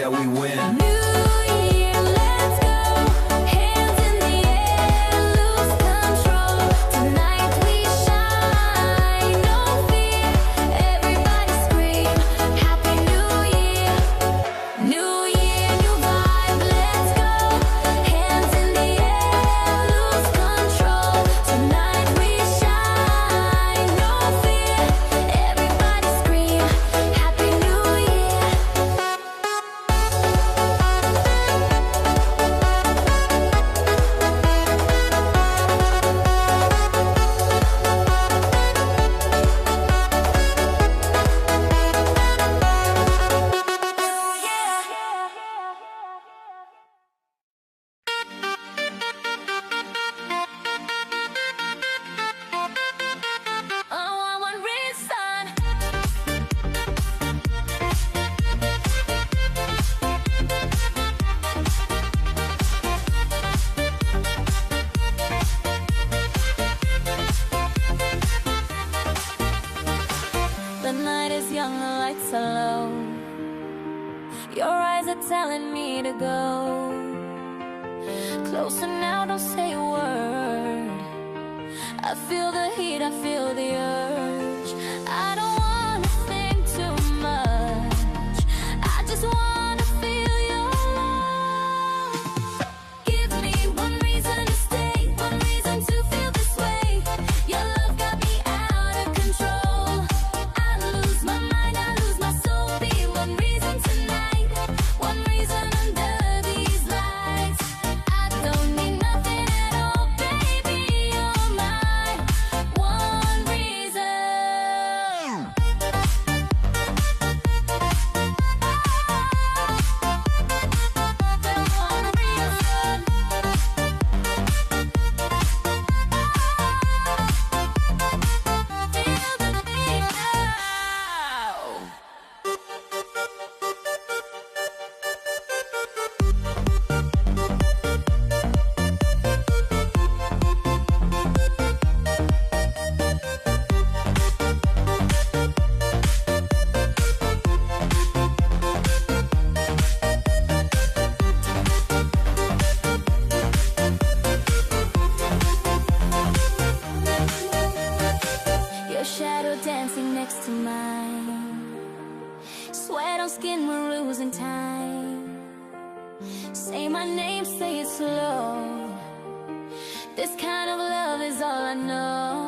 yeah, we win. Your eyes are telling me to go closer now, don't say a word. I feel the heat, I feel the urge. I don't wanna think too much, I just wanna feel your love. Give me one reason to stay, one reason to feel this way. Your love got me out of control. I lose my mind, I lose my soul. Be one reason tonight, one reason under these lights. I don't need nothing at all, baby, you're my one reason. Feel the beat now. Your shadow dancing next to mine. Sweat on skin, we're losing time. Say my name, say it slow. This kind of love is all I know.